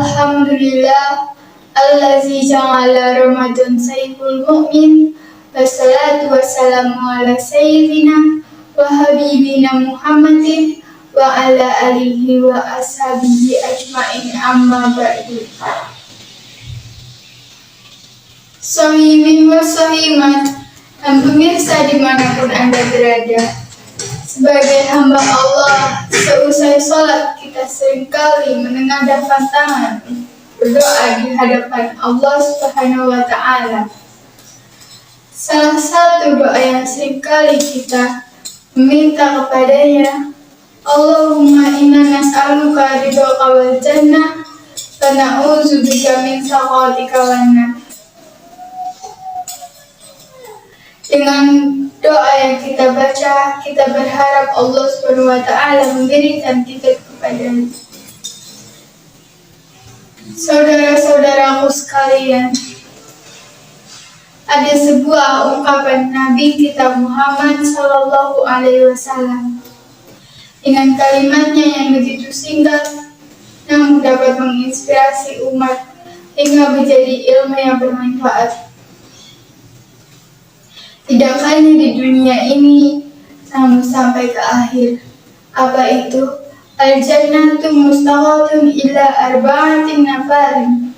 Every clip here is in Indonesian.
Alhamdulillah allazi ja'ala Ramadan sayyidul mu'min. Wassalatu wassalamu ala sayyidina wa habibina Muhammadin wa ala alihi wa ashabihi ajma'in, amma ba'du. Sahimin wa sahimat, dan pemirsa dimanapun Anda berada, sebagai hamba Allah, seusai sholat kita seringkali menengadahkan tangan berdoa di hadapan Allah Subhanahu wa Ta'ala. Salah satu doa yang seringkali kita meminta kepadanya, Allahumma inna nas'aluka ridhoka wal jannah wa na'udzubika min sakhatika wan nar. Dengan doa yang kita baca, kita berharap Allah Subhanahu wa Ta'ala memberikan kita kepadanya. Saudara-saudaraku sekalian, ada sebuah ungkapan Nabi kita Muhammad Sallallahu Alaihi Wasallam dengan kalimatnya yang begitu singkat namun dapat menginspirasi umat hingga menjadi ilmu yang bermanfaat. Tidak hanya di dunia ini, namun sampai ke akhir. Apa itu? Al-jannatu mustaqatun ila arba'atin nafarin.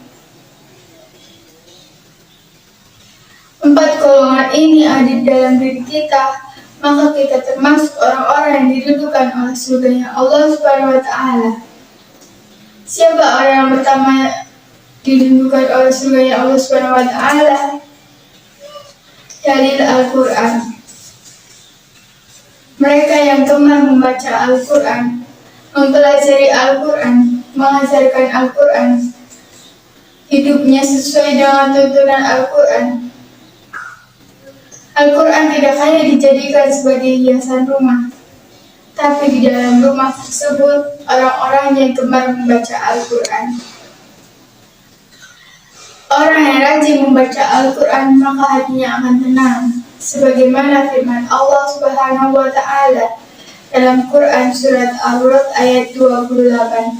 4 golongan ini ada dalam diri kita, maka kita termasuk orang-orang yang didudukan oleh surganya Allah Subhanahu wa Ta'ala. Siapa orang yang pertama didudukan oleh surganya Allah Subhanahu wa Ta'ala? Dalil Al-Quran. Mereka yang gemar membaca Al-Quran, mempelajari Al-Quran, mengajarkan Al-Quran, hidupnya sesuai dengan tuntunan Al-Quran. Al-Quran tidak hanya dijadikan sebagai hiasan rumah, tapi di dalam rumah tersebut orang-orang yang gemar membaca Al-Quran. Orang yang rajin membaca Al-Quran maka hatinya akan tenang, sebagaimana firman Allah Subhanahu wa Ta'ala dalam Quran surat Ar-Ra'd ayat 28.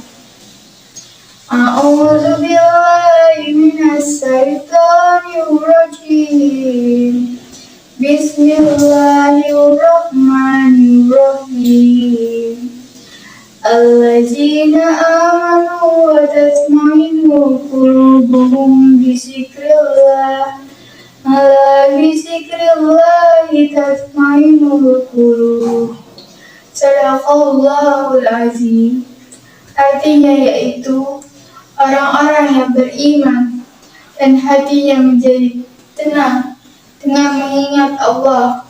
A'udzu billahi minas syaitonir rajim. Bismillahirrahmanirrahim. Allazina amanu wa tatma'innu qulubuhum bizikrillah. Ala bizikrillahi tatma'innul qulub. Shadaqallahul azim. Artinya yaitu orang-orang yang beriman dan hatinya menjadi tenang dengan mengingat Allah.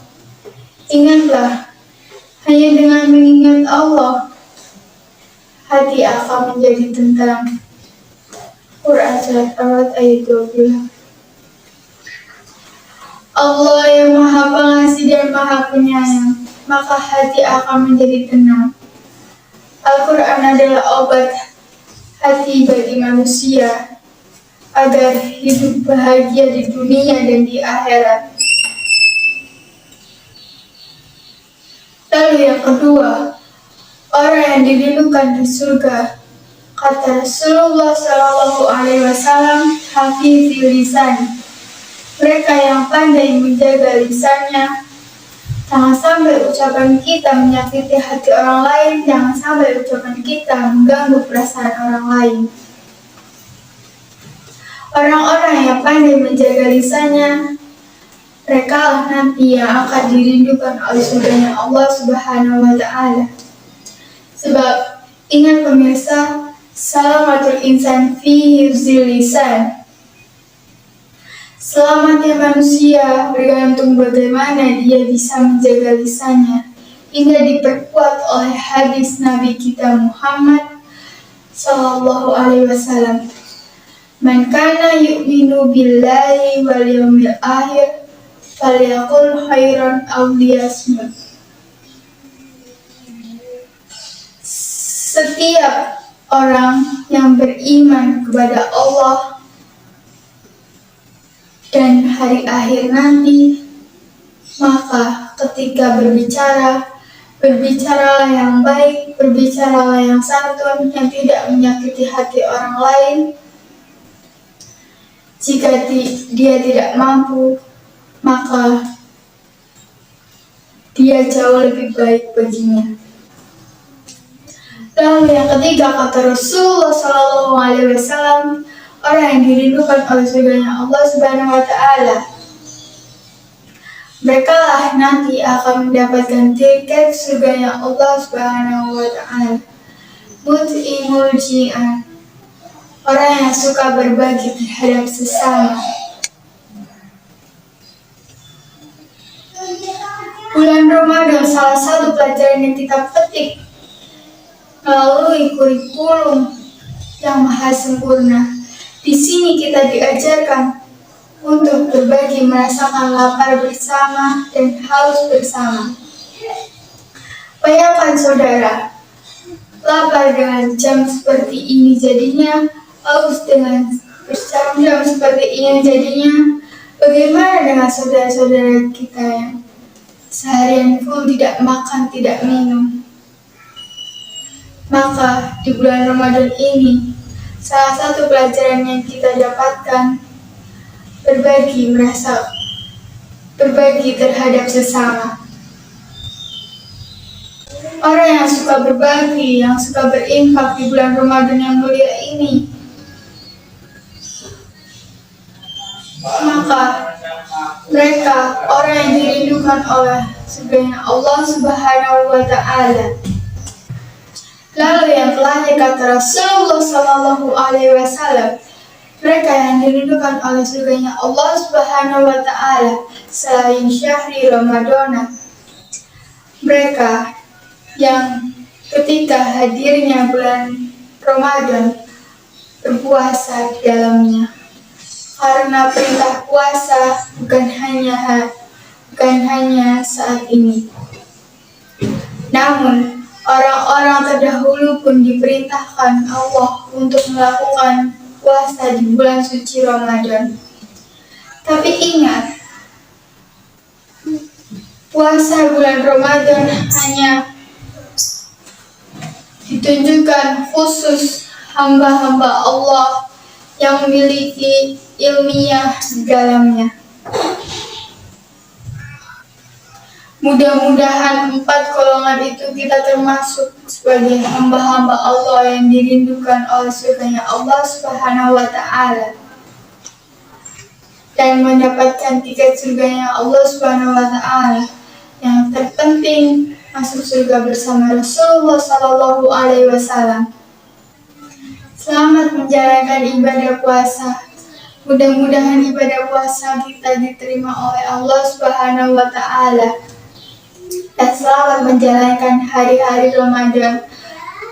Ingatlah, hanya dengan mengingat Allah, hati akan menjadi tentram. Quran surat Ar-Ra'd ayat 20. Allah yang Maha Pengasih dan Maha Penyayang, maka hati akan menjadi tenang. Al-Quran adalah obat hati bagi manusia agar hidup bahagia di dunia dan di akhirat. Lalu yang kedua, orang yang dirindukan di surga. Kata Rasulullah Sallallahu Alaihi Wasallam, hafizil lisan. Mereka yang pandai menjaga lisannya. Jangan sampai ucapan kita menyakiti hati orang lain. Jangan sampai ucapan kita mengganggu perasaan orang lain. Orang-orang yang pandai menjaga lisannya, mereka lah nanti yang akan dirindukan oleh surganya Allah Subhanahu wa Ta'ala. Sebab ingat pemirsa, salamatul insan fi hifzil lisan. Selamatnya manusia bergantung bagaimana dia bisa menjaga lisannya, hingga diperkuat oleh hadis Nabi kita Muhammad Sallallahu Alaihi Wasallam. Man kana yu'minu billahi wal yawmil akhir falyaqul khairan aw liyasmut. Setiap orang yang beriman kepada Allah dan hari akhir nanti, maka ketika berbicara, Berbicaralah yang baik, berbicaralah yang santun, yang tidak menyakiti hati orang lain. Jika dia tidak mampu, maka dia jauh lebih baik baginya. Lalu yang ketiga, kata Rasulullah SAW, orang yang dirindukan oleh surganya Allah Subhanahu wa Ta'ala, mereka lah nanti akan mendapatkan tiket surganya Allah Subhanahu wa Ta'ala. Mut'imul ji'an, orang yang suka berbagi terhadap sesama. Bulan Ramadan salah satu pelajaran yang kita petik melalui kurikulum yang maha sempurna. Di sini kita diajarkan untuk berbagi, merasakan lapar bersama dan haus bersama. Bayangkan saudara, lapar dengan jam seperti ini jadinya, haus dengan berjam-jam seperti ini jadinya. Bagaimana dengan saudara-saudara kita yang seharian full tidak makan, tidak minum? Maka di bulan Ramadan ini, salah satu pelajaran yang kita dapatkan, berbagi terhadap sesama. Orang yang suka berbagi, yang suka berinfak di bulan Ramadan yang mulia ini, maka mereka orang yang dirindukan oleh surganya Allah Subhanahu wa Ta'ala. Lalu yang terakhir, kata Rasulullah SAW, mereka yang dirindukan oleh surganya Allah Subhanahu wa Ta'ala selain syahri Ramadan, mereka yang ketika hadirnya bulan Ramadan berpuasa di dalamnya. Karena perintah puasa bukan hanya saat ini, namun orang-orang terdahulu pun diperintahkan Allah untuk melakukan puasa di bulan suci Ramadan. Tapi ingat, puasa bulan Ramadan hanya ditunjukkan khusus hamba-hamba Allah yang memiliki ilmiah di dalamnya. Mudah-mudahan 4 golongan itu kita termasuk sebagai hamba-hamba Allah yang dirindukan oleh surganya Allah Subhanahu wa Ta'ala dan mendapatkan tiket surganya Allah Subhanahu wa Ta'ala. Yang terpenting, masuk surga bersama Rasulullah SAW. Selamat menjalankan ibadah puasa. Mudah-mudahan ibadah puasa kita diterima oleh Allah Subhanahu wa Ta'ala. Dan selamat menjalankan hari-hari Ramadan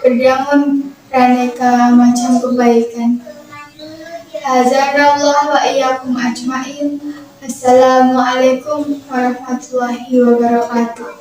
berdamai beraneka macam kebaikan. Hazanallah wa iyyakum ajmain. Assalamualaikum warahmatullahi wabarakatuh.